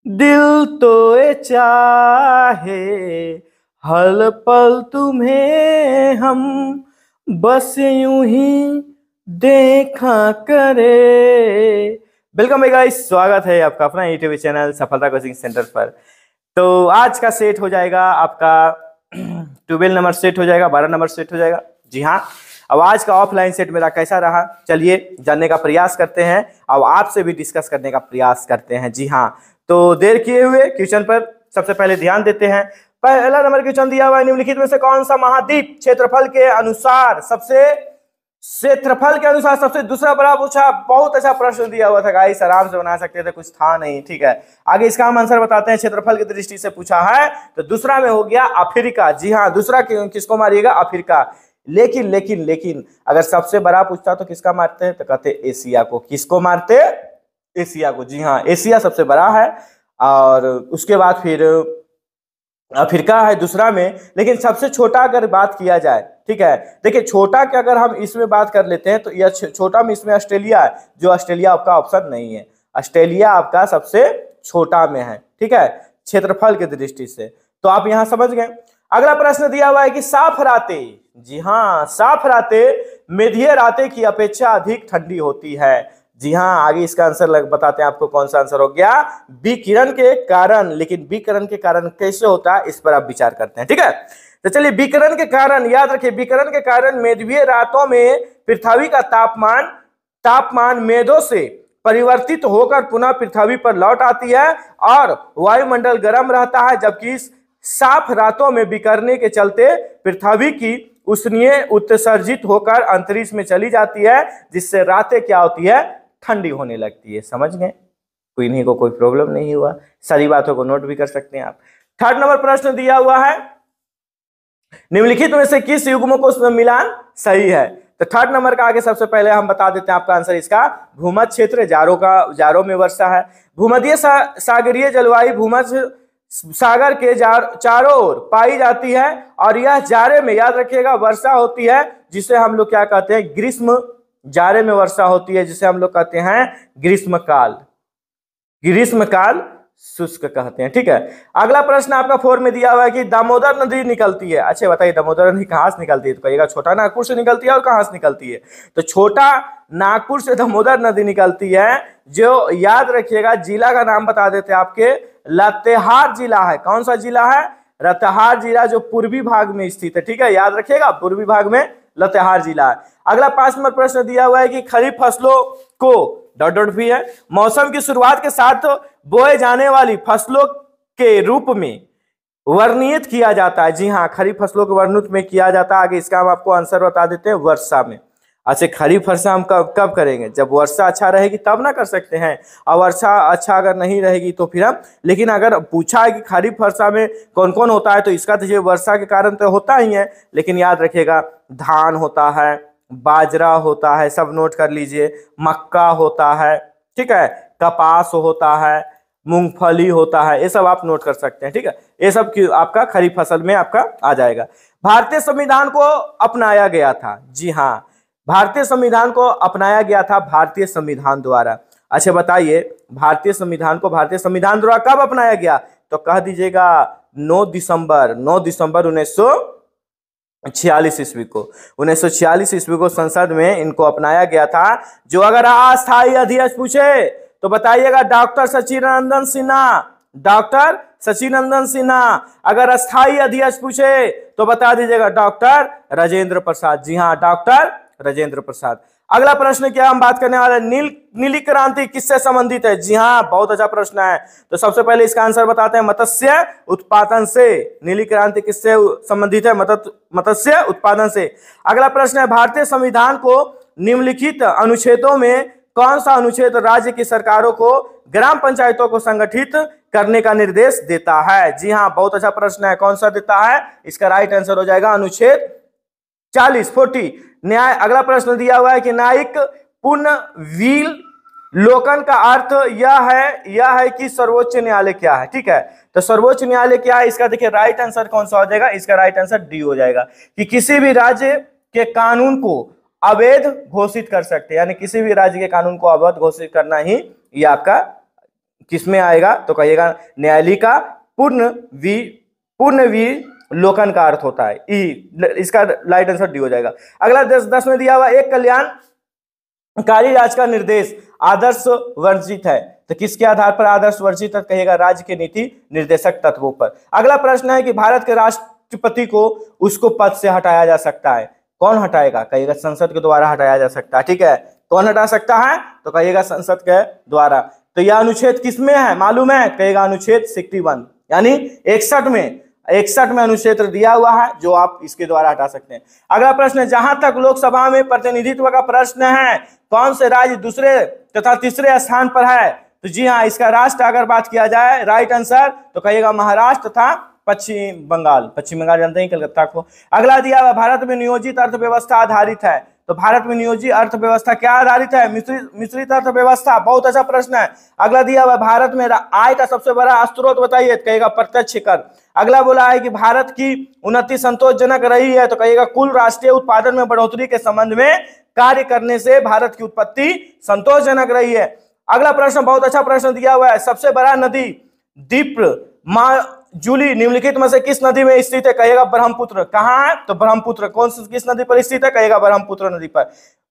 दिल तो ये चाहे हर पल तुम्हें हम बस यूं ही देखा करे। वेलकम है गाइस, स्वागत है आपका अपना यूट्यूब चैनल सफलता कोचिंग सेंटर पर। तो आज का सेट हो जाएगा आपका 12 नंबर सेट हो जाएगा, 12 नंबर सेट हो जाएगा। जी हाँ, अब आज का ऑफलाइन सेट मेरा कैसा रहा चलिए जानने का प्रयास करते हैं। अब आपसे भी डिस्कस करने का प्रयास करते हैं। जी हाँ, तो देर किए हुए क्वेश्चन पर सबसे पहले ध्यान देते हैं। पहला नंबर क्वेश्चन दिया हुआ है, निम्नलिखित में से कौन सा महाद्वीप क्षेत्रफल के अनुसार सबसे दूसरा बड़ा पूछा। बहुत अच्छा प्रश्न दिया हुआ था गाइस, आराम से बना सकते थे, कुछ था नहीं। ठीक है, आगे इसका हम आंसर बताते हैं। क्षेत्रफल की दृष्टि से पूछा है तो दूसरा में हो गया अफ्रीका। जी हाँ, दूसरा किसको मारिएगा? अफ्रीका। लेकिन लेकिन लेकिन अगर सबसे बड़ा पूछता तो किसका मारते हैं? तो कहते एशिया को। किसको मारते? एशिया को। जी हाँ, एशिया सबसे बड़ा है और उसके बाद फिर अफ्रीका है दूसरा में। लेकिन सबसे छोटा अगर बात किया जाए, ठीक है, देखिए छोटा के अगर हम इसमें बात कर लेते हैं तो यह छोटा में इसमें ऑस्ट्रेलिया है, जो ऑस्ट्रेलिया आपका ऑप्शन नहीं है। ऑस्ट्रेलिया आपका सबसे छोटा में है, ठीक है, क्षेत्रफल की दृष्टि से। तो आप यहां समझ गए। अगला प्रश्न दिया हुआ है कि साफ रातें, जी हाँ, साफ रातें मेघीय रातें की अपेक्षा अधिक ठंडी होती है। जी हाँ, आगे इसका आंसर बताते हैं आपको। कौन सा आंसर हो गया? विकिरण के कारण। लेकिन विकिरण के कारण कैसे होता है इस पर आप विचार करते हैं, ठीक है। तो चलिए, विकिरण के कारण याद रखिए, विकिरण के कारण मेघीय रातों में पृथ्वी का तापमान मेघों से परिवर्तित होकर पुनः पृथ्वी पर लौट आती है और वायुमंडल गर्म रहता है, जबकि साफ रातों में विकिरण के चलते पृथ्वी की उष्णीय उत्सर्जित होकर अंतरिक्ष में चली जाती है, जिससे रातें क्या होती है? ठंडी होने लगती है। समझ गए? कोई नहीं को कोई प्रॉब्लम नहीं हुआ, सारी बातों को नोट भी कर सकते हैं आप। थर्ड नंबर प्रश्न दिया हुआ है, निम्नलिखित में से किस युग्म को मिलान सही है? तो थर्ड नंबर का आगे सबसे पहले हम बता देते हैं आपका आंसर इसका। भूमध्य क्षेत्र, जाड़ों में वर्षा है। भूमध्य सागरीय जलवायु भूमध्य सागर के चारों ओर पाई जाती है और यह जाड़े में, याद रखिएगा, वर्षा होती है, जिसे हम लोग क्या कहते हैं? ग्रीष्म। जाड़े में वर्षा होती है जिसे हम लोग कहते हैं ग्रीष्मकाल। ग्रीष्मकाल शुष्क कहते हैं, ठीक है। अगला प्रश्न आपका 4 में दिया हुआ है कि दामोदर नदी निकलती है। अच्छा बताइए, दामोदर नदी कहां से निकलती है? तो कहिएगा छोटा नागपुर से निकलती है। और कहां से निकलती है? तो छोटा नागपुर से दामोदर नदी निकलती है, जो याद रखिएगा जिला का नाम बता देते हैं आपके, लातेहार जिला है। कौन सा जिला है? लातेहार जिला, जो पूर्वी भाग में स्थित है, ठीक है, याद रखिएगा, पूर्वी भाग में लातेहार जिला है। अगला 5 नंबर प्रश्न दिया हुआ है कि खरीफ फसलों को डॉट डॉट भी है मौसम की शुरुआत के साथ बोए जाने वाली फसलों के रूप में वर्णित किया जाता है। जी हाँ, खरीफ फसलों को वर्णित में किया जाता है। आगे इसका हम आपको आंसर बता देते हैं, वर्षा में। अच्छा, खरीफ वर्षा हम कब करेंगे? जब वर्षा अच्छा रहेगी तब ना कर सकते हैं। और वर्षा अच्छा अगर नहीं रहेगी तो फिर हम, लेकिन अगर पूछा है कि खरीफ वर्षा में कौन कौन होता है तो इसका तो ये वर्षा के कारण तो होता ही है। लेकिन याद रखिएगा, धान होता है, बाजरा होता है, सब नोट कर लीजिए, मक्का होता है, ठीक है, कपास होता है, मूंगफली होता है, ये सब आप नोट कर सकते हैं, ठीक है। ये सब आपका खरीफ फसल में आपका आ जाएगा। भारतीय संविधान को अपनाया गया था। जी हाँ, भारतीय संविधान को अपनाया गया था भारतीय संविधान द्वारा। अच्छा बताइए, भारतीय संविधान को भारतीय संविधान द्वारा कब अपनाया गया? तो कह दीजिएगा 9 दिसंबर 1946 ईस्वी को। 1946 ईस्वी को संसद में इनको अपनाया गया था। जो अगर अस्थायी अध्यक्ष पूछे तो बताइएगा डॉक्टर सचिदानंद सिन्हा। डॉक्टर सचिदानंद सिन्हा। अगर अस्थायी अध्यक्ष पूछे तो बता दीजिएगा डॉक्टर राजेंद्र प्रसाद। जी हाँ, डॉक्टर राजेंद्र प्रसाद। अगला प्रश्न क्या हम बात करने वाले? नीली क्रांति किससे संबंधित है? जी हाँ, बहुत अच्छा प्रश्न है। तो सबसे पहले इसका आंसर बताते हैं, मत्स्य उत्पादन से। नीली क्रांति किससे संबंधित है? मत्स्य उत्पादन से। अगला प्रश्न है, भारतीय संविधान को निम्नलिखित अनुच्छेदों में कौन सा अनुच्छेद राज्य की सरकारों को ग्राम पंचायतों को संगठित करने का निर्देश देता है? जी हाँ, बहुत अच्छा प्रश्न है। कौन सा देता है? इसका राइट आंसर हो जाएगा अनुच्छेद 40। न्याय। अगला प्रश्न दिया हुआ है कि न्यायिक पुनर्विलोकन का अर्थ यह है कि सर्वोच्च न्यायालय क्या है? ठीक है, तो सर्वोच्च न्यायालय क्या है इसका देखिए राइट आंसर कौन सा हो जाएगा? इसका राइट आंसर डी हो जाएगा, कि किसी भी राज्य के कानून को अवैध घोषित कर सकते हैं, यानी किसी भी राज्य के कानून को अवैध घोषित करना ही ये आपका किसमें आएगा? तो कहिएगा न्यायालयिका पूर्णविलोकन का अर्थ होता है ई, इसका राइट आंसर डी हो जाएगा। अगला 10 में दिया हुआ एक कल्याणकारी राज्य का निर्देश आदर्श वर्जित है, तो किसके आधार पर आदर्श वर्जित है? कहिएगा राज्य के नीति निर्देशक तत्वों पर। अगला प्रश्न है कि भारत के राष्ट्रपति को उसको पद से हटाया जा सकता है, कौन हटाएगा? कहिएगा संसद के द्वारा हटाया जा सकता है, ठीक है। कौन हटा सकता है? तो कहिएगा संसद के द्वारा। तो यह अनुच्छेद किसमें है मालूम है? कहिएगा अनुच्छेद 61 यानी 61 में अनुच्छेद दिया हुआ है जो आप इसके द्वारा हटा सकते हैं। अगला प्रश्न है, जहां तक लोकसभा में प्रतिनिधित्व का प्रश्न है, कौन से राज्य दूसरे तथा तीसरे स्थान पर है? तो जी हाँ, इसका राष्ट्र अगर बात किया जाए राइट आंसर तो कहिएगा महाराष्ट्र तथा पश्चिम बंगाल जानते हैं कलकत्ता को। अगला दिया हुआ भारत में नियोजित अर्थव्यवस्था आधारित है, तो भारत में नियोजित अर्थव्यवस्था क्या आधारित है? मिश्रित अर्थव्यवस्था। बहुत अच्छा प्रश्न है। अगला दिया हुआ भारत में आय का सबसे बड़ा स्रोत बताइए, कहेगा प्रत्यक्ष कर। अगला बोला है कि भारत की उन्नति संतोषजनक रही है, तो कहिएगा कुल राष्ट्रीय उत्पादन में बढ़ोतरी के संबंध में कार्य करने से भारत की उत्पत्ति संतोषजनक रही है। अगला प्रश्न बहुत अच्छा प्रश्न दिया हुआ है, सबसे बड़ा नदी दीप्र निम्नलिखित में से किस नदी में स्थित है? कहेगा ब्रह्मपुत्र। कहाँ है? तो ब्रह्मपुत्र। कौन सी किस नदी पर स्थित है? कहेगा ब्रह्मपुत्र नदी पर।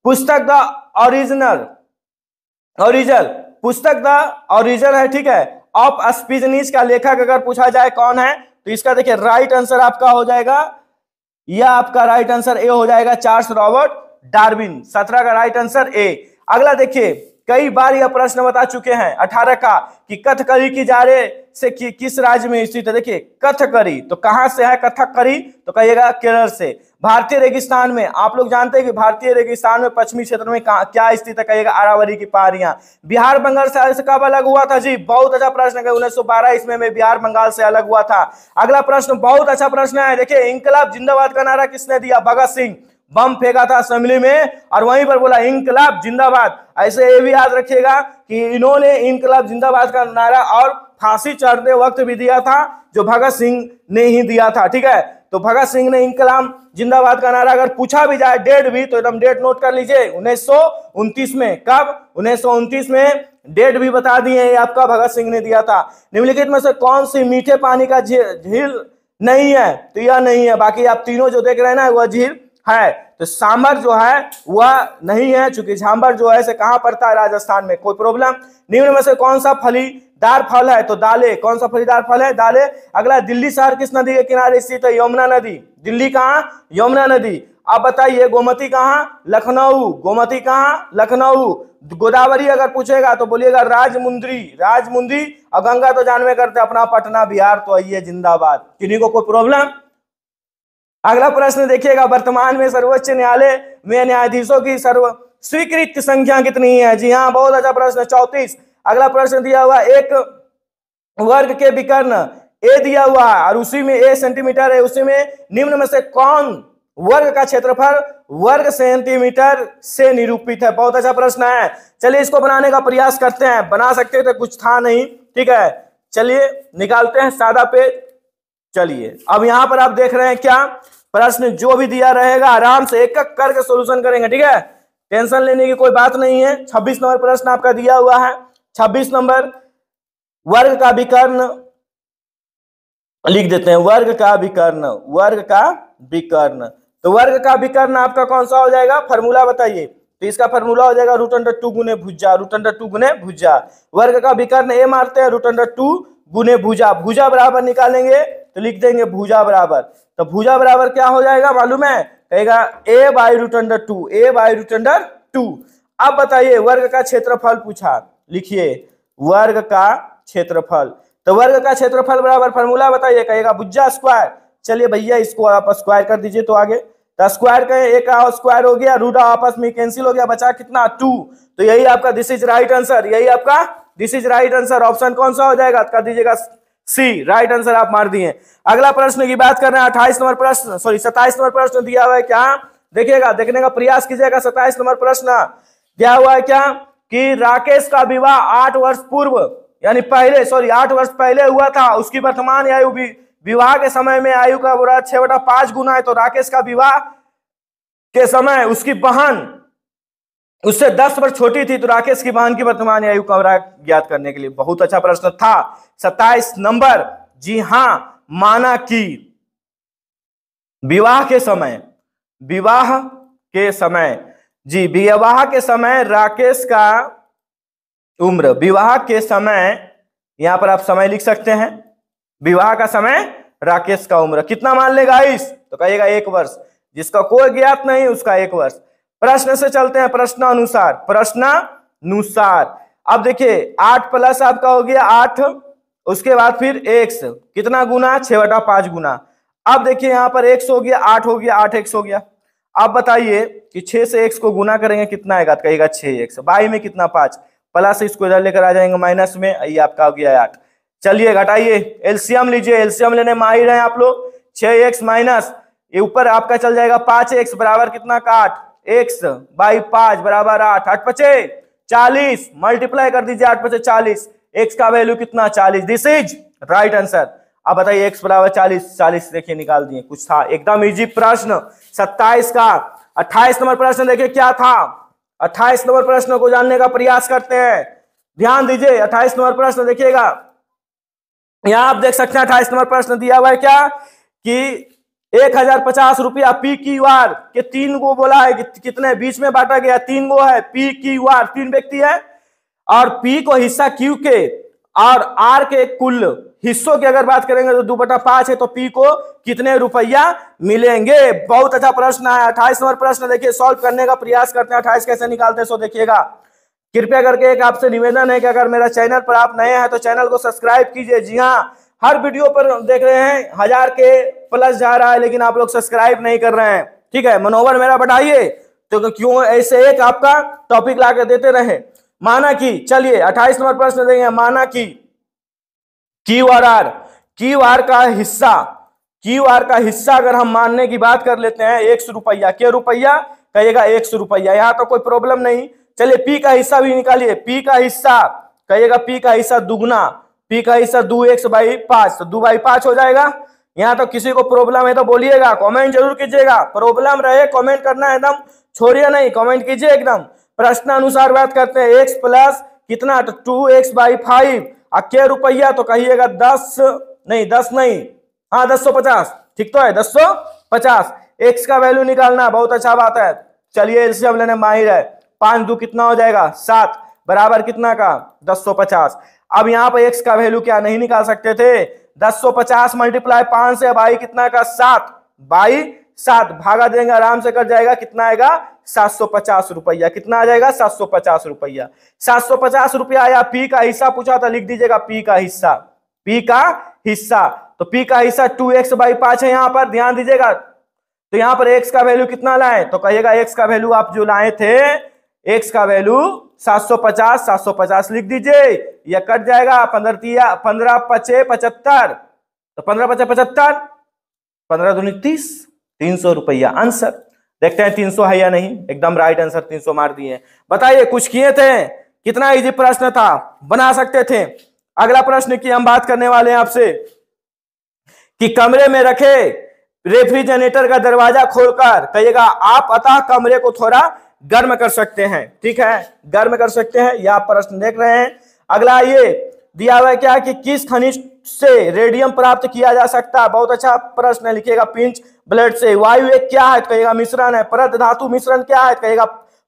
पुस्तक द ओरिजिन है, ठीक है, ऑफ स्पीचनीज का लेखक अगर पूछा जाए कौन है, तो इसका देखिए राइट आंसर आपका हो जाएगा, यह आपका राइट आंसर ए हो जाएगा, चार्ल्स रॉबर्ट डार्विन। 17 का राइट आंसर ए। अगला देखिए, कई बार यह प्रश्न बता चुके हैं 18 का कि कथकली की जारे से किस राज्य में स्थित है? देखिए कथकली तो कहां से है? कथकली तो कहिएगा केरल से। भारतीय रेगिस्तान में आप लोग जानते हैं कि भारतीय रेगिस्तान में पश्चिमी क्षेत्र में क्या स्थित है? कहिएगा अरावली की पहाड़ियां। बिहार बंगाल से कब अलग हुआ था? जी बहुत अच्छा प्रश्न है, 1912 ईस्वी में बिहार बंगाल से अलग हुआ था। अगला प्रश्न बहुत अच्छा प्रश्न है, देखिए इंकलाब जिंदाबाद का नारा किसने दिया? भगत सिंह। बम फेंका था असेंबली में और वहीं पर बोला इंकलाब जिंदाबाद। ऐसे ये भी याद रखिएगा कि इन्होंने इंकलाब जिंदाबाद का नारा और फांसी चढ़ते वक्त भी दिया था, जो भगत सिंह ने ही दिया था, ठीक है। तो भगत सिंह ने इंकलाब जिंदाबाद का नारा अगर पूछा भी जाए डेट भी, तो एकदम डेट नोट कर लीजिए, 1929 में। कब? 1929 में। डेट भी बता दिए आपका, भगत सिंह ने दिया था। निम्नलिखित में से कौन सी मीठे पानी का झील नहीं है? तो यह नहीं है। बाकी आप तीनों जो देख रहे हैं ना वह झील है। तो सांबर जो है वह नहीं है, चूंकि झांबर जो है से कहां पड़ता है? राजस्थान में। कोई प्रॉब्लम? निम्न में से कौन सा फलीदार फल है? तो दालें। कौन सा फलीदार फल है? दालें। अगला, दिल्ली शहर किस नदी के किनारे स्थित है? यमुना नदी। दिल्ली कहां? यमुना नदी। आप बताइए गोमती कहां? लखनऊ। गोमती कहां? लखनऊ। गोदावरी अगर पूछेगा तो बोलिएगा राजमुंद्री। और गंगा तो जानवे करते अपना पटना बिहार, तो आइए जिंदाबाद। किन्हीं को कोई प्रॉब्लम? अगला प्रश्न देखिएगा, वर्तमान में सर्वोच्च न्यायालय में न्यायाधीशों की स्वीकृत संख्या कितनी है? जी हाँ, बहुत अच्छा प्रश्न, 34। अगला प्रश्न दिया हुआ, एक वर्ग के विकर्ण ए दिया हुआ है और उसी में ए सेंटीमीटर है, उसी में निम्न में से कौन वर्ग का क्षेत्रफल वर्ग सेंटीमीटर से निरूपित है? बहुत अच्छा प्रश्न है। चलिए इसको बनाने का प्रयास करते हैं। बना सकते थे, कुछ था नहीं, ठीक है। चलिए निकालते हैं सादा पेज। चलिए अब यहां पर आप देख रहे हैं क्या प्रश्न जो भी दिया रहेगा आराम से एक एक करके सॉल्यूशन करेंगे, ठीक है। टेंशन लेने की कोई बात नहीं है। 26 नंबर प्रश्न आपका दिया हुआ है। 26 नंबर, वर्ग का विकर्ण लिख देते हैं, वर्ग का विकर्ण। तो वर्ग का विकर्ण आपका कौन सा हो जाएगा? फॉर्मूला बताइए। तो इसका फॉर्मूला हो जाएगा √2 गुने भुजा। वर्ग का विकर्ण ए मारते हैं, √2 गुने भुजा। भुजा बराबर निकालेंगे तो लिख देंगे भुजा बराबर। तो भुजा बराबर क्या हो जाएगा मालूम है? कहेगा a/√2। अब बताइए वर्ग का क्षेत्रफल पूछा, लिखिए वर्ग का क्षेत्रफल। तो वर्ग का क्षेत्रफल बराबर फॉर्मूला बताइए, कहेगा भुजा स्क्वायर। चलिए भैया इसको आप स्क्वायर कर दीजिए तो आगे। तो स्क्वायर कहें, एक का स्क्वायर हो गया, रूट आपस में कैंसिल हो गया, बचा कितना? 2। तो यही आपका this is right answer. Option कौन सा हो जाएगा? कर दीजिएगा सी, राइट आंसर आप मार दिए। अगला प्रश्न की बात कर रहे हैं, 27 नंबर प्रश्न दिया हुआ है क्या? देखिएगा, देखने का प्रयास कीजिएगा। 27 नंबर प्रश्न दिया हुआ है क्या कि राकेश का विवाह 8 वर्ष पूर्व यानी 8 वर्ष पहले हुआ था। उसकी वर्तमान आयु विवाह के समय में आयु का 6/5 गुना है। तो राकेश का विवाह के समय उसकी बहन उससे 10 वर्ष छोटी थी, तो राकेश की बहन की वर्तमान आयु का ज्ञात करने के लिए। बहुत अच्छा प्रश्न था। 27 नंबर, जी हां, माना कि विवाह के समय, विवाह के समय, जी विवाह के समय राकेश का उम्र, विवाह के समय, यहां पर आप समय लिख सकते हैं, विवाह का समय राकेश का उम्र कितना मान लेगा इस, तो कहिएगा 1 वर्ष। जिसका कोई ज्ञात नहीं उसका 1 वर्ष। प्रश्न से चलते हैं, प्रश्नानुसार, प्रश्नानुसार। अब देखिए 8 प्लस आपका हो गया 8, उसके बाद फिर x कितना गुना, 6/5 गुना। अब देखिए यहां पर x हो गया, 8 हो गया, 8x हो गया। अब बताइए कि 6 से x को गुना करेंगे कितना आएगा, तो कहिएगा 6x। बाई में कितना 5, प्लस इसको इधर लेकर आ जाएंगे माइनस में, ये आपका हो गया 8। चलिए घटाइए, एलसीएम लीजिए, एलसीएम लेने माहिर हैं आप लोग। 6x माइनस ये ऊपर आपका चल जाएगा 5x बराबर कितना का 8, x बाई 5 बराबर 8, 8 पचे 40, मल्टीप्लाई कर दीजिए 8 पचे 40, x का वैल्यू कितना 40, दिस इज राइट आंसर। अब बताइए x बराबर 40, 40 देखिए निकाल दिए, कुछ था एकदम इजी प्रश्न। 27 का 28 नंबर प्रश्न देखिए क्या था। 28 नंबर प्रश्न को जानने का प्रयास करते हैं, ध्यान दीजिए। 28 नंबर प्रश्न देखिएगा, यहां आप देख सकते हैं 28 नंबर प्रश्न दिया हुआ है क्या कि 1050 रुपया पी क्यू आर के 3 को बोला है कि कितने बीच में बांटा गया, 3 गो है, पी क्यू आर 3 व्यक्ति है, और पी को हिस्सा क्यू के और आर के कुल हिस्सों की अगर बात करेंगे तो 2/5 है, तो पी को कितने रुपया मिलेंगे। बहुत अच्छा प्रश्न है। 28 नंबर प्रश्न देखिए सॉल्व करने का प्रयास करते हैं। 28 कैसे निकालते हैं सो देखिएगा। कृपया करके एक आपसे निवेदन है कि अगर मेरा चैनल पर आप नए हैं तो चैनल को सब्सक्राइब कीजिए। जी हाँ, हर वीडियो पर देख रहे हैं 1000 के प्लस जा रहा है, लेकिन आप लोग सब्सक्राइब नहीं कर रहे हैं। ठीक है, मनोबल मेरा बढ़ाइए, तो क्यों ऐसे एक आपका टॉपिक ला के देते रहे। माना कि, चलिए 28 नंबर प्रश्न देंगे, माना कि क्यू आर का हिस्सा, क्यू आर का हिस्सा अगर हम मानने की बात कर लेते हैं 100 रुपया, क्या रुपया, कहिएगा 100 रुपया, यहां तो कोई प्रॉब्लम नहीं। चलिए पी का हिस्सा भी निकालिए, पी का हिस्सा, कहिएगा पी का हिस्सा दुगुना, पी का हिस्सा 2x/5, तो 2/5 हो जाएगा। यहां तो किसी को प्रॉब्लम है तो बोलिएगा, कमेंट जरूर कीजिएगा, प्रॉब्लम रहे कमेंट करना एकदम छोड़िए नहीं, कमेंट कीजिए एकदम। प्रश्न अनुसार बात करते हैं, x प्लस कितना, तो 2x/5, क्या रुपया, तो कहिएगा 10 नहीं, 10 नहीं, हाँ 1050, ठीक तो है 1050। x का वैल्यू निकालना, बहुत अच्छा बात है। चलिए एलसीएम लेने माहिर है, 5 2 कितना हो जाएगा 7, बराबर कितना का 1050। अब यहाँ पर x का वैल्यू क्या नहीं निकाल सकते थे, 1050 मल्टीप्लाई 5 से, बाई कितना का 7, बाई 7 भागा देंगे आराम से, कर जाएगा कितना आएगा 750 रुपया। कितना आ जाएगा 750 रुपया। 750 रुपया आया। पी का हिस्सा पूछा था, लिख दीजिएगा पी का हिस्सा, पी का हिस्सा, तो पी का हिस्सा 2x/5 है। यहां पर ध्यान दीजिएगा, तो यहां पर x का वैल्यू कितना लाए, तो कहिएगा x का वैल्यू आप जो लाए थे, x का वैल्यू 750, 750 लिख दीजिए, यह कट जाएगा 15 पचे 75, तो 15 पचे 75, 15 दूनी 30, 300 रुपया आंसर। देखते हैं 300 है या नहीं, एकदम राइट आंसर 300 मार दिए। बताइए कुछ किए थे, कितना इजी प्रश्न था, बना सकते थे। अगला प्रश्न की हम बात करने वाले हैं आपसे कि कमरे में रखे रेफ्रिजरेटर का दरवाजा खोलकर, कहिएगा आप अतः कमरे को थोड़ा गर्म कर सकते हैं। ठीक है, गर्म कर सकते हैं, यह आप प्रश्न देख रहे हैं। अगला ये दिया हुआ है क्या कि किस खनिज से रेडियम प्राप्त किया जा सकता है, बहुत अच्छा प्रश्न है, लिखिएगा पिंच ब्लड से। वायु एक क्या है, कहिएगा मिश्रण है। परत धातु मिश्रण क्या है, कहिएगा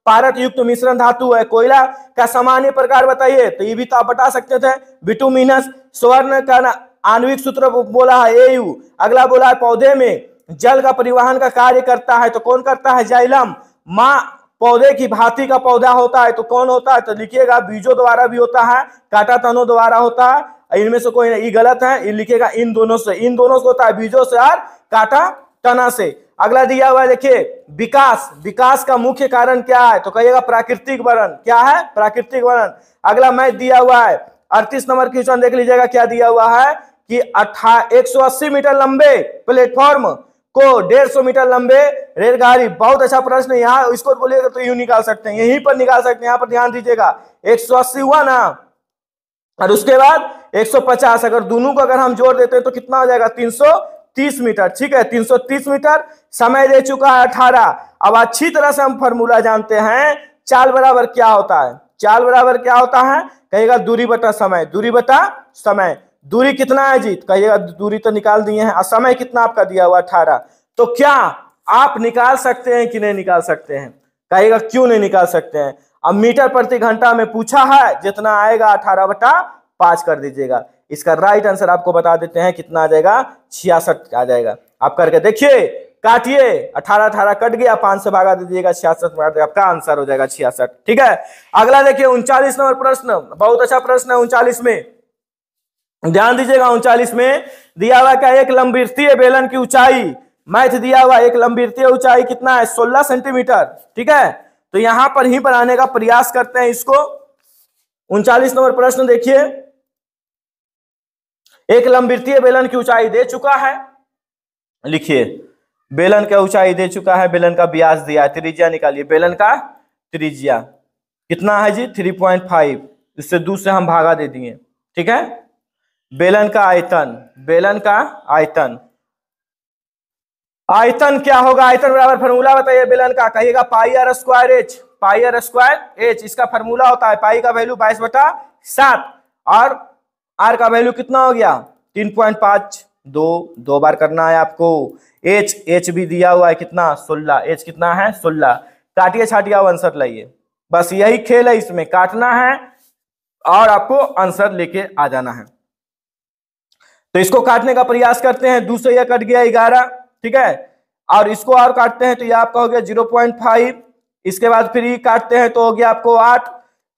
पारद युक्त मिश्रण धातु है। कोयला का सामान्य प्रकार बताइए, तो ये भी तो आप बता सकते थे, बिटुमिनस। स्वर्ण का आणविक सूत्र बोला है एयू। अगला बोला है पौधे में जल का परिवहन का कार्य करता है, तो कौन करता है, जाइलम। माँ पौधे की भांति का पौधा होता है, तो कौन होता है, तो लिखिएगा बीजों द्वारा भी होता है, कांटा तनों द्वारा होता है। इनमें से कोई ये गलत है, ये लिखिएगा इन दोनों से, इन दोनों से होता है, बीजों से और कांटा तना से। अगला दिया हुआ है देखिए विकास, विकास का मुख्य कारण क्या है, तो कहिएगा प्राकृतिक वरण। क्या है, प्राकृतिक वरण। अगला मैथ दिया हुआ है 38 नंबर क्वेश्चन देख लीजिएगा, क्या दिया हुआ है कि 180 मीटर लंबे प्लेटफॉर्म को 150 मीटर लंबे रेलगाड़ी। बहुत अच्छा प्रश्न, यहाँ इसको बोलिएगा तो यूं निकाल सकते हैं, यहीं पर निकाल सकते हैं। यहाँ पर ध्यान दीजिएगा 180 हुआ ना, और उसके बाद 150, अगर दोनों को अगर हम जोड़ देते हैं तो कितना हो जाएगा 330 मीटर। ठीक है, 330 मीटर। समय दे चुका है 18। अब अच्छी तरह से हम फॉर्मूला जानते हैं चाल बराबर क्या होता है? चाल बराबर क्या होता है? कहिएगा दूरी बटा समय, दूरी बटा समय। दूरी कितना है जीत? कहिएगा दूरी तो निकाल दिए हैं, और समय कितना आपका दिया हुआ 18। तो क्या आप निकाल सकते हैं कि नहीं निकाल सकते हैं? कहिएगा क्यों नहीं निकाल सकते हैं? अब मीटर प्रति घंटा में पूछा है, जितना आएगा 18/5 कर दीजिएगा। इसका राइट आंसर आपको बता देते हैं कितना आ जाएगा, 66 आ जाएगा। आप करके देखिए, काटिए, 18 कट गया, 5 से भागा दीजिएगा, 66 में आपका आंसर हो जाएगा 66। ठीक है, अगला देखिए 39 नंबर प्रश्न, बहुत अच्छा प्रश्न है 39 में, ध्यान दीजिएगा। 39 में दिया हुआ क्या, एक लंबवृत्तीय बेलन की ऊंचाई, मैथ दिया हुआ एक लंबवृत्तीय ऊंचाई कितना है, 16 सेंटीमीटर। ठीक है, तो यहां पर ही बनाने का प्रयास करते हैं इसको। 39 नंबर प्रश्न देखिए, एक लंबवृत्तीय बेलन की ऊंचाई दे चुका है, लिखिए बेलन का ऊंचाई दे चुका है, बेलन का व्यास दिया है, त्रिज्या निकालिए। बेलन का त्रिज्या कितना है जी, 3.5, इससे दूसरे हम भागा दे दिए। ठीक है, बेलन का आयतन, बेलन का आयतन, आयतन क्या होगा, आयतन बराबर फॉर्मूला बताइए बेलन का, कहिएगा pi r square h, pi r square h, इसका फॉर्मूला होता है पाई का वैल्यू 22/7 और आर का वैल्यू कितना हो गया 3.5, दो बार करना है आपको। एच भी दिया हुआ है कितना 16, एच कितना है 16। काटिए छाटिए आंसर लाइए, बस यही खेल है, इसमें काटना है और आपको आंसर लेके आ जाना है। तो इसको काटने का प्रयास करते हैं, दूसरे यह कट गया 11। ठीक है, और इसको और काटते हैं तो ये आपका हो गया 0.5, इसके बाद फिर ये काटते हैं तो हो गया आपको 8,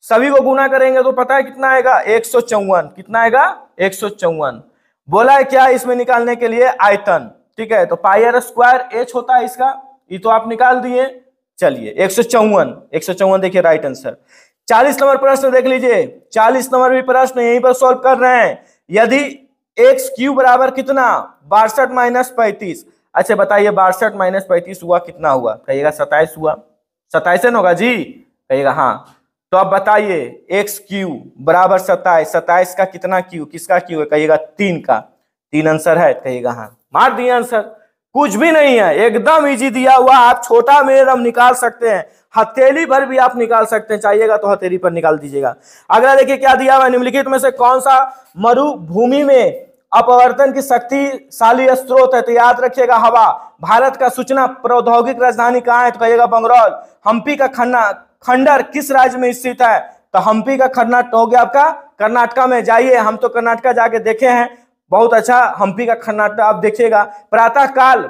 सभी को गुना करेंगे तो पता है कितना आएगा 154, कितना आएगा 154। बोला है क्या इसमें निकालने के लिए, आयतन। ठीक है, तो पाई आर स्क्वायर एच होता है इसका, ये तो आप निकाल दिए। चलिए 154 देखिए राइट आंसर। 40 नंबर प्रश्न देख लीजिए, 40 नंबर भी प्रश्न यहीं पर सॉल्व कर रहे हैं। यदि एक्स क्यूब बराबर कितना 62 - 35, अच्छा बताइए 62 - 35 हुआ कितना हुआ, कहिएगा 27 हुआ, 27 न होगा जी, कहिएगा हाँ। तो अब बताइए एक्स क्यूब बराबर 27, 27 का कितना क्यूब, किसका क्यूब है, कहिएगा 3 का, 3 आंसर है, कहिएगा हाँ, मार दिए आंसर। कुछ भी नहीं है, एकदम इजी दिया हुआ, आप छोटा में हम निकाल सकते हैं, हथेली भर भी आप निकाल सकते हैं, चाहिएगा तो हथेली पर निकाल दीजिएगा। अगला देखिए क्या दिया हुआ, निम्नलिखित में से कौन सा मरुभूमि में अपवर्तन की शक्तिशाली स्रोत है, तो याद रखिएगा हवा। भारत का सूचना प्रौद्योगिक राजधानी कहाँ है, तो कहिएगा बंगरौल। हम्पी का खंडर किस राज्य में स्थित है, तो हम्पी का खंडर हो गया आपका कर्नाटका में। जाइए, हम तो कर्नाटका जाके देखे हैं, बहुत अच्छा हम्पी का खंडर आप देखिएगा। प्रातः काल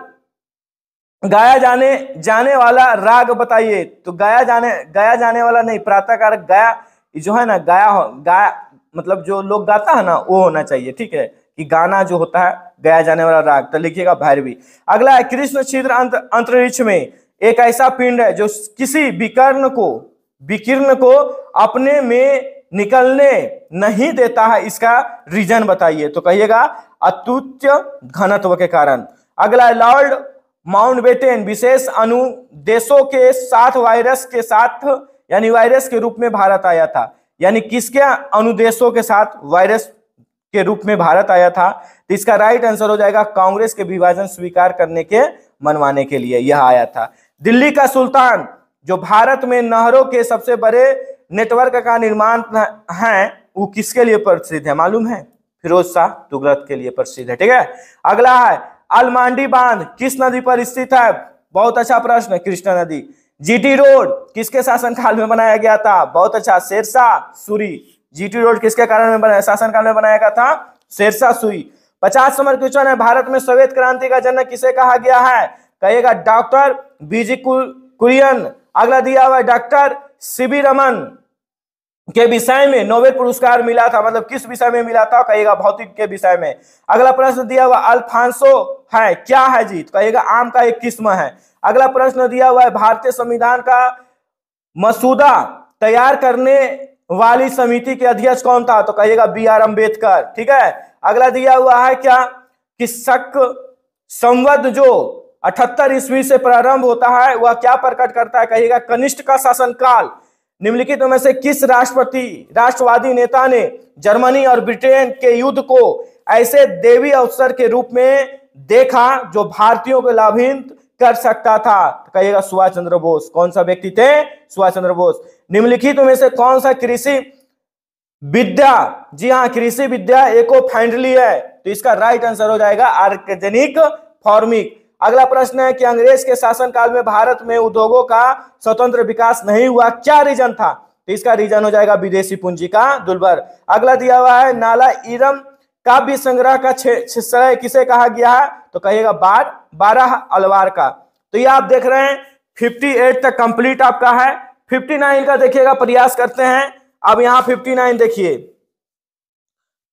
गाया जाने वाला राग बताइए, तो गाया जाने वाला नहीं, प्रातः काल गाया जो है ना, गाया मतलब जो लोग गाता है ना वो होना चाहिए। ठीक है, कि गाना जो होता है गाया जाने वाला राग, तो लिखिएगा भैरवी। अगला है कृष्ण छिद्र अंतरिक्ष में एक ऐसा पिंड है जो किसी विकिरण को अपने में निकलने नहीं देता है, इसका रीजन बताइए, तो कहिएगा अतुल्य घनत्व के कारण। अगला है लॉर्ड माउंटबेटन विशेष अनुदेशों के साथ वायरस के साथ, यानी वायरस के रूप में भारत आया था, यानी किसके अनुदेशों के साथ वायरस के रूप में भारत आया था, तो इसका राइट आंसर हो जाएगा कांग्रेस के विभाजन स्वीकार करने के मनवाने के लिए यह आया था। दिल्ली का सुल्तान जो भारत में नहरों के सबसे बड़े नेटवर्क का निर्माण है, वो किसके लिए प्रसिद्ध है मालूम है, फिरोज शाह तुगलक के लिए प्रसिद्ध है। ठीक है, अगला है अलमांडी बांध किस नदी पर स्थित है, बहुत अच्छा प्रश्न, कृष्णा नदी। जीटी रोड किसके शासनकाल में बनाया गया था, बहुत अच्छा, शेरशाह सूरी। जीटी रोड किसके कारण में बनाया, शासनकाल में बनाया गया था, शेरशाह सूरी। 50 नंबर क्वेश्चन है, भारत में श्वेत क्रांति का जनक किसे कहा गया है, कहिएगा डॉक्टर बीजी कुरियन। अगला दिया हुआ है डॉक्टर सीवी रमन के विषय में नोबेल पुरस्कार मिला था, मतलब किस विषय में मिला था, कहिएगा भौतिक के विषय में। अगला प्रश्न दिया हुआ अल्फांसो है क्या है जी, कहिएगा आम का एक किस्म है। अगला प्रश्न दिया हुआ है भारतीय संविधान का मसूदा तैयार करने वाली समिति के अध्यक्ष कौन था, तो कहिएगा BR अम्बेडकर। ठीक है, अगला दिया हुआ है क्या कि शक संवत जो 78 ईस्वी से प्रारंभ होता है वह क्या प्रकट करता है, कहिएगा कनिष्ठ का शासनकाल। निम्नलिखित में से किस राष्ट्रवादी नेता ने जर्मनी और ब्रिटेन के युद्ध को ऐसे देवी अवसर के रूप में देखा जो भारतीयों को लाभान्वित कर सकता था? तो कहिएगा सुभाष चंद्र बोस। कौन सा व्यक्ति थे? सुभाष चंद्र बोस। निम्नलिखित में से कौन सा कृषि विद्या, जी हाँ, कृषि विद्या इको फ्रेंडली है? तो इसका राइट आंसर हो जाएगा ऑर्गेनिक फार्मिंग। अगला प्रश्न है कि अंग्रेज के शासनकाल में भारत में उद्योगों का स्वतंत्र विकास नहीं हुआ, क्या रीजन था? तो इसका रीजन हो जाएगा विदेशी पूंजी का दुर्लभ। अगला दिया हुआ है नाला इरम काव्य संग्रह का श्रेय किसे कहा गया है? तो कहिएगा बारह अलवार का। तो ये आप देख रहे हैं 58 तक कंप्लीट आपका है। 59 का देखिएगा, प्रयास करते हैं। अब यहां 59 देखिए,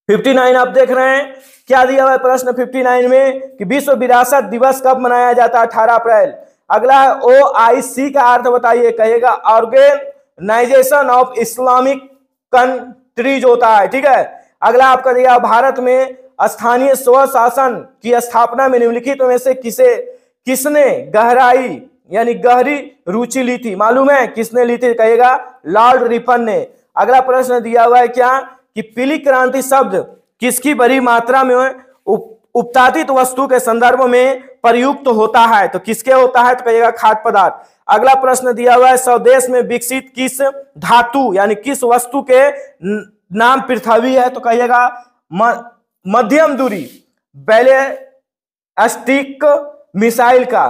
59 आप देख रहे हैं क्या दिया हुआ है प्रश्न 59 में कि विश्व विरासत दिवस कब मनाया जाता है? 18 अप्रैल। अगला है OIC का अर्थ बताइए, कहिएगा ऑर्गेनाइजेशन ऑफ इस्लामिक कंट्रीज होता है, ठीक है। अगला आपका दिया भारत में स्थानीय स्वशासन की स्थापना में निम्नलिखित में से किसने गहरी रुचि ली थी? मालूम है किसने ली थी? कहिएगा लॉर्ड रिपन ने। अगला प्रश्न दिया हुआ है क्या कि पीली क्रांति शब्द किसकी बड़ी मात्रा में उत्पादित वस्तु के संदर्भ में प्रयुक्त होता है? तो किसके होता है? तो कहिएगा खाद्य पदार्थ। अगला प्रश्न दिया हुआ है स्वदेश में विकसित किस धातु यानी किस वस्तु के नाम पृथ्वी है? तो कहिएगा मध्यम दूरी बैलिस्टिक मिसाइल का।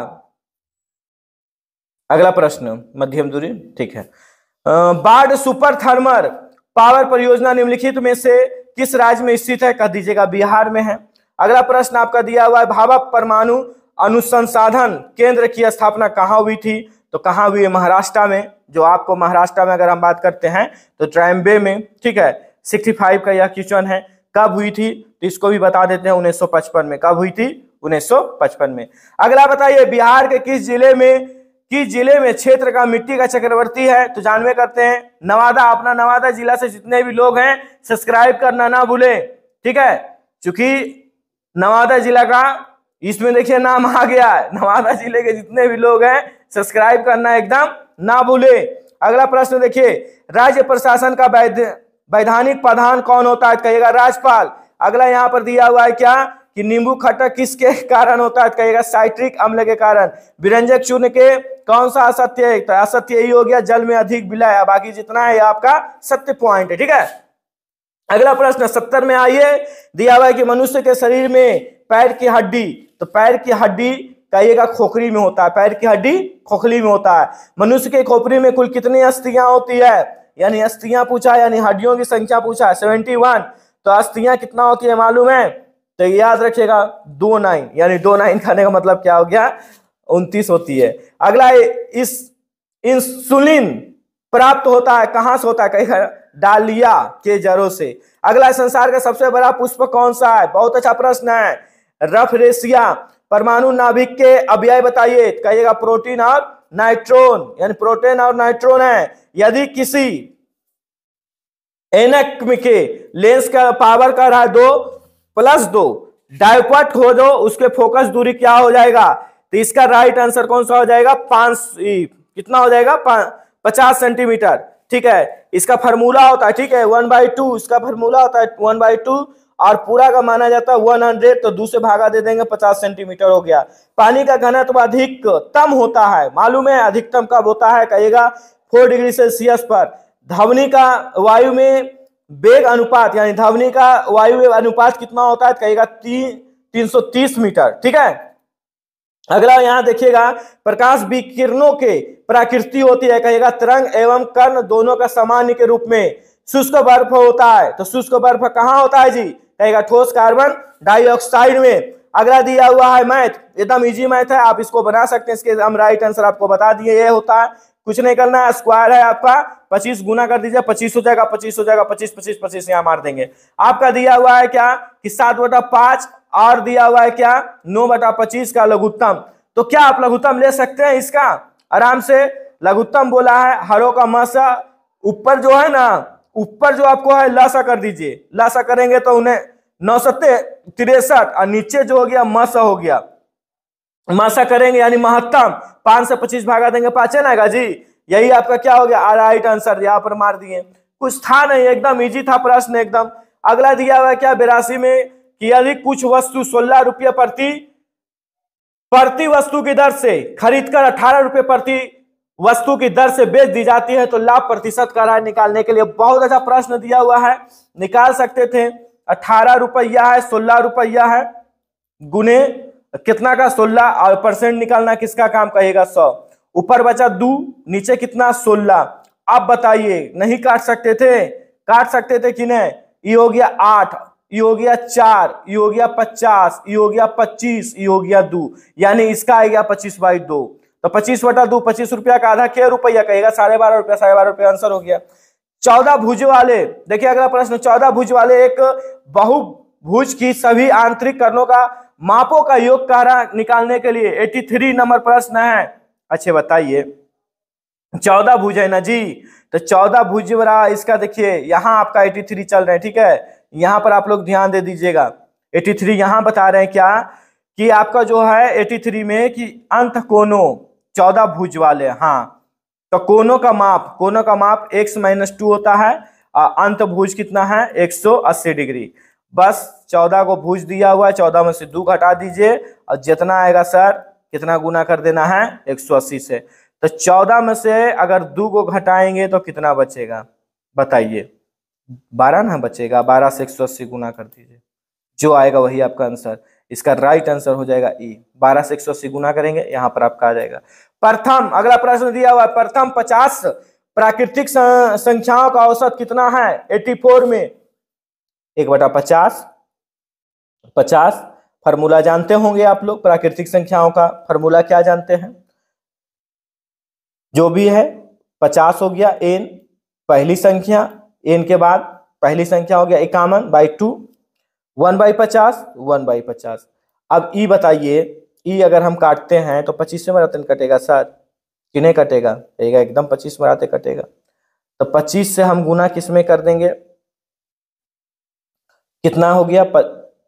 अगला प्रश्न मध्यम दूरी, ठीक है। बार्ड सुपर थर्मल पावर परियोजना निम्नलिखित में से किस राज्य में स्थित है? कह दीजिएगा बिहार में है। अगला प्रश्न आपका दिया हुआ है भाभा परमाणु अनुसंधान केंद्र की स्थापना कहां हुई थी? तो कहां हुई है? महाराष्ट्र में। जो आपको महाराष्ट्र में अगर हम बात करते हैं तो ट्रायम्बे में, ठीक है। 65 का यह क्वेश्चन है, कब हुई थी? तो इसको भी बता देते हैं 1955 में। कब हुई थी? 1955 में। अगला बताइए बिहार के किस जिले में क्षेत्र का मिट्टी का चक्रवर्ती है? तो जानवे करते हैं नवादा। अपना नवादा जिला से जितने भी लोग हैं सब्सक्राइब करना ना भूलें, ठीक है। चूंकि नवादा जिला का इसमें देखिए नाम आ गया है। नवादा जिले के जितने भी लोग हैं सब्सक्राइब करना एकदम ना भूलें। अगला प्रश्न देखिए राज्य प्रशासन का वैधानिक प्रधान कौन होता है? कहिएगा राज्यपाल। अगला यहाँ पर दिया हुआ है क्या कि नींबू खट्टा किसके कारण होता है? कहिएगा साइट्रिक अम्ल के कारण। विरंजक चूर्ण के कौन सा असत्य है? तो असत्य यही हो गया जल में अधिक विलय। बाकी जितना है आपका सत्य पॉइंट है, ठीक है। अगला प्रश्न 70 में आइए, दिया हुआ है कि मनुष्य के शरीर में पैर की हड्डी, तो पैर की हड्डी कहिएगा खोखली में होता है। पैर की हड्डी खोखली में होता है। मनुष्य के खोपड़ी में कुल कितनी अस्थियां होती है? यानी अस्थियां पूछा, यानी हड्डियों की संख्या पूछा 71। तो अस्थियां कितना होती है मालूम है? तो याद रखिएगा 29, यानी 29 खाने का मतलब क्या हो गया? 29 होती है। अगला इस इंसुलिन प्राप्त होता है कहां से होता है? कहिएगा डालिया के जड़ों से। अगला संसार का सबसे बड़ा पुष्प कौन सा है? बहुत अच्छा प्रश्न है। रफरेसिया। परमाणु नाभिक के अवयव बताइए, कहिएगा प्रोटीन और नाइट्रोन, यानी प्रोटीन और नाइट्रोन है। यदि किसी एनक के लेंस का पावर का रहा 2+2 डायोप्ट हो जो उसके फोकस दूरी क्या हो जाएगा? तो इसका राइट आंसर कौन सा हो जाएगा? कितना हो जाएगा? 50 सेंटीमीटर, ठीक है। इसका फार्मूला होता है, ठीक है, 1/2। इसका फार्मूला होता है 1/2 और पूरा का माना जाता है 100। तो 2 से भागा दे देंगे, 50 सेंटीमीटर हो गया। पानी का घनत्व अधिकतम होता है, मालूम है अधिकतम कब होता है? कहिएगा 4 डिग्री सेल्सियस पर। ध्वनि का वायु में वेग अनुपात, यानी ध्वनि का वायु वेग अनुपात कितना होता है? कहिएगा 330 मीटर, ठीक है। अगला यहां देखिएगा प्रकाश विकिरणों के प्रकृति होती है, कहिएगा तरंग एवं कर्ण दोनों का सामान्य के रूप में। शुष्क बर्फ होता है, तो शुष्क बर्फ कहां होता है जी? कहिएगा ठोस कार्बन डाइऑक्साइड में। अगला दिया हुआ है मैथ, एकदम इजी मैथ है, आप इसको बना सकते हैं। इसके हम राइट आंसर आपको बता दिए, ये होता है, कुछ नहीं करना है। स्क्वायर है आपका 25 गुना कर दीजिए, 25 हो जाएगा, 25 हो जाएगा, 25 25 25 यहां मार देंगे। आपका दिया हुआ है क्या कि 7/5 और दिया हुआ है क्या 9/25 का लघुत्तम। तो क्या आप लघुत्तम ले सकते हैं इसका आराम से? लघुत्तम बोला है हरों का मसा, ऊपर जो है ना, ऊपर जो आपको है लासा कर दीजिए। लासा करेंगे तो उन्हें 963 और नीचे जो हो गया मसा हो गया। मासा करेंगे यानी महत्तम, 5 से 25 भागा देंगे, 5 आएगा जी। यही आपका क्या हो गया? राइट आंसर यहाँ पर मार दिए। कुछ था नहीं, एकदम इजी था प्रश्न एकदम। अगला दिया हुआ क्या 82 में कि यदि कुछ वस्तु 16 रुपये प्रति प्रति वस्तु की दर से खरीदकर 18 रुपए प्रति वस्तु की दर से बेच दी जाती है तो लाभ प्रतिशत का राय निकालने के लिए बहुत अच्छा प्रश्न दिया हुआ है। निकाल सकते थे 18 रुपया है, 16 रुपया है, गुने कितना का 16 और परसेंट निकालना किसका काम कहेगा 100। ऊपर बचा 2, नीचे कितना 16। अब बताइए नहीं काट सकते थे? काट सकते थे कि नहीं? ये हो गया 8, ये हो गया 4, ये हो गया 50, ये हो गया 25, ये हो गया 2, यानी इसका आ गया 25/2। तो 25/2 25 रुपया का आधा क्या रुपया कहेगा? 12.5 रुपया, 12.5 रुपया आंसर हो गया। 14 भुज वाले, देखिए अगला प्रश्न, 14 भुज वाले एक बहुभुज की सभी आंतरिक करणों का मापों का योग कार्य निकालने के लिए 83 नंबर प्रश्न है। अच्छे बताइए, 14 भुज है ना जी, तो 14 भुज वाला इसका देखिए यहाँ आपका 83 चल रहे हैं, ठीक है। यहाँ पर आप लोग ध्यान दे दीजिएगा, 83 यहाँ बता रहे हैं क्या कि आपका जो है 83 में कि अंत कोनों 14 भुज वाले, हाँ, तो कोनों का माप x - 2 होता है और अंत भुज कितना है 180 डिग्री। बस 14 को भुज दिया हुआ है, 14 में से 2 घटा दीजिए और जितना आएगा सर कितना गुना कर देना है 180 से। तो 14 में से अगर 2 को घटाएंगे तो कितना बचेगा बताइए? 12 ना बचेगा। 12 से 180 गुना कर दीजिए, जो आएगा वही आपका आंसर। इसका राइट आंसर हो जाएगा ई। 12 से 180 गुना करेंगे, यहाँ पर आपका आ जाएगा। प्रथम अगला प्रश्न दिया हुआ है, प्रथम 50 प्राकृतिक संख्याओं का औसत कितना है 84 में? 1/50। 50 फॉर्मूला जानते होंगे आप लोग, प्राकृतिक संख्याओं का फॉर्मूला क्या जानते हैं? जो भी है 50 हो गया n पहली संख्या, n के बाद पहली संख्या हो गया 51/2, 1/50, 1/50। अब ई बताइए, ई अगर हम काटते हैं तो 25 से मराते कटेगा सर कि नहीं कटेगा? कटेगा, एकदम 25 मराते कटेगा। तो 25 से हम गुना किस में कर देंगे? कितना हो गया?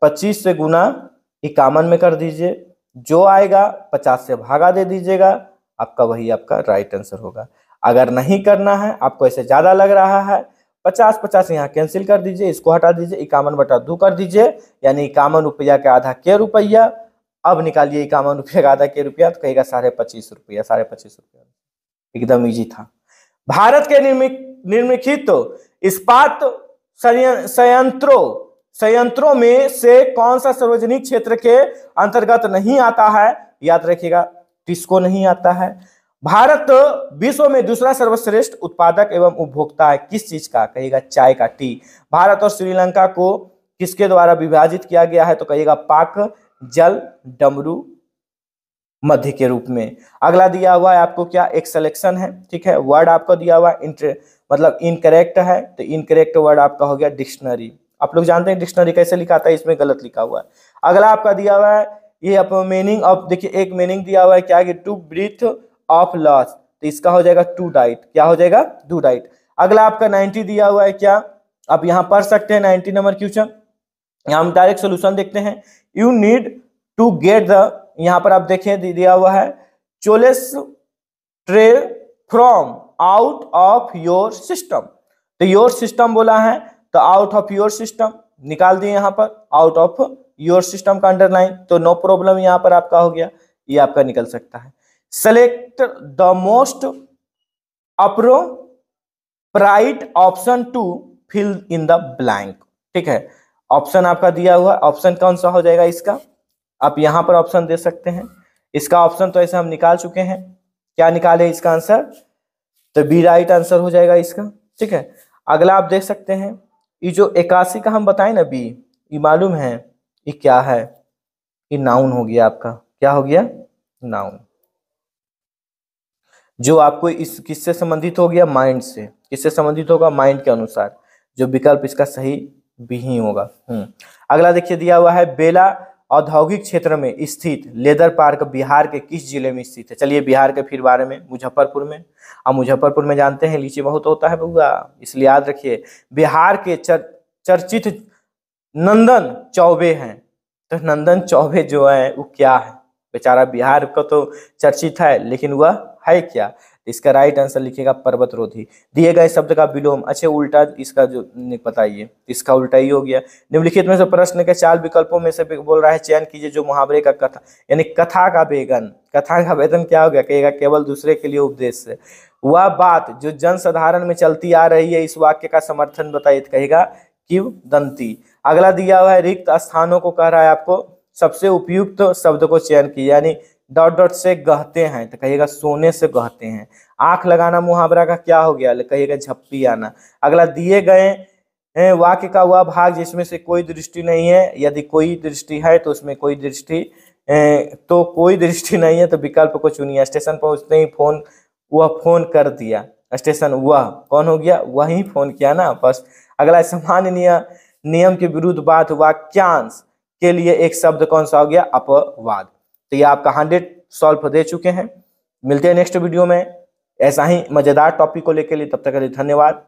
25 से गुना 51 में कर दीजिए, जो आएगा 50 से भागा दे दीजिएगा, आपका वही आपका राइट आंसर होगा। अगर नहीं करना है, आपको ऐसे ज्यादा लग रहा है, 50 यहाँ कैंसिल कर दीजिए, इसको हटा दीजिए, 51/2 कर दीजिए, यानी 51 रुपया का आधा क्या रुपया। अब निकालिए 51 रुपया का आधा क्या रुपया, तो कहेगा 25.5 रुपया। 25.5 रुपया एकदम इजी था। भारत के निम्नलिखित इस्पात संयंत्रों में से कौन सा सार्वजनिक क्षेत्र के अंतर्गत नहीं आता है? याद रखिएगा, टिस्को नहीं आता है। भारत विश्व में दूसरा सर्वश्रेष्ठ उत्पादक एवं उपभोक्ता है किस चीज का? कहेगा चाय का, टी। भारत और श्रीलंका को किसके द्वारा विभाजित किया गया है? तो कहेगा पाक जल डमरू मध्य के रूप में। अगला दिया हुआ है आपको क्या? एक सिलेक्शन है, ठीक है। वर्ड आपको दिया हुआ मतलब इनकरेक्ट है, तो इनकरेक्ट वर्ड आपका हो गया डिक्शनरी। आप लोग जानते हैं डिक्शनरी कैसे लिखा था, इसमें गलत लिखा हुआ है। अगला आपका दिया हुआ है ये आपको मीनिंग ऑफ, देखिए एक मीनिंग दिया हुआ है क्या कि टू ब्रीथ ऑफ लॉस, तो इसका हो जाएगा टू डाइट। क्या हो जाएगा? To diet. अगला आपका 90 दिया हुआ है क्या? आप यहाँ पढ़ सकते हैं 90 नंबर क्वेश्चन। यहाँ हम डायरेक्ट सोल्यूशन देखते हैं। You need to get the, यहाँ पर आप देखें दिया हुआ है चोलेस ट्रे from out of your system, तो योर सिस्टम बोला है तो आउट ऑफ योर सिस्टम निकाल दिए, यहाँ पर आउट ऑफ योर सिस्टम का अंडरलाइन, तो नो प्रॉब्लम यहाँ पर आपका हो गया, ये आपका निकल सकता है। Select the most appropriate option to fill in the blank, ठीक है। ऑप्शन आपका दिया हुआ, ऑप्शन कौन सा हो जाएगा इसका? आप यहां पर ऑप्शन दे सकते हैं। इसका ऑप्शन तो ऐसे हम निकाल चुके हैं, क्या निकाले इसका आंसर? तो बी राइट आंसर हो जाएगा इसका, ठीक है। अगला आप देख सकते हैं ये जो 81 का हम बताए ना बी, ये मालूम है ये क्या है? ये नाउन हो गया आपका। क्या हो गया? नाउन। जो आपको इस किससे संबंधित हो गया? माइंड से। किससे संबंधित होगा? माइंड के अनुसार। जो विकल्प इसका सही भी ही होगा। अगला देखिए दिया हुआ है बेला औद्योगिक क्षेत्र में स्थित लेदर पार्क बिहार के किस जिले में स्थित है? चलिए बिहार के फिर बारे में, मुजफ्फरपुर में। अब मुजफ्फरपुर में जानते हैं लीची बहुत होता है बउआ, इसलिए याद रखिए बिहार के चर्चित नंदन चौबे हैं। तो नंदन चौबे जो है वो क्या है? बेचारा बिहार का तो चर्चित है, लेकिन वह है क्या? इसका राइट आंसर लिखिएगा पर्वतरोधी। दिए गए शब्द का विलोम, अच्छे उल्टा इसका जो बताइए, इसका उल्टा ही हो गया। निम्नलिखित में से प्रश्न के 4 विकल्पों में से बोल रहा है चयन कीजिए जो मुहावरे का कथा यानी कथा का वेतन, कथा का वेतन क्या हो गया, कहेगा केवल दूसरे के लिए उपदेश से। वह बात जो जन साधारण में चलती आ रही है, इस वाक्य का समर्थन बताइए, कहेगा किंवदंती। अगला दिया हुआ है रिक्त स्थानों को कह रहा है आपको सबसे उपयुक्त शब्द को चयन कीजिए, यानी डॉट डॉट से गहते हैं तो कहिएगा सोने से गहते हैं। आंख लगाना मुहावरा का क्या हो गया, कहिएगा झप्पी आना। अगला दिए गए वाक्य का वह भाग जिसमें से कोई दृष्टि नहीं है, यदि कोई दृष्टि है तो उसमें कोई दृष्टि तो कोई दृष्टि नहीं है तो विकल्प को चुनिए। स्टेशन पहुंचते ही वह फोन कर दिया, स्टेशन वह कौन हो गया, वही फोन किया ना बस। अगला सामान्य नियम के विरुद्ध बात वाक्यांश के लिए एक शब्द कौन सा हो गया, अपवाद। तो ये आपका 100 सॉल्व दे चुके हैं। मिलते हैं नेक्स्ट वीडियो में ऐसा ही मजेदार टॉपिक को लेकर, तब तक के लिए धन्यवाद।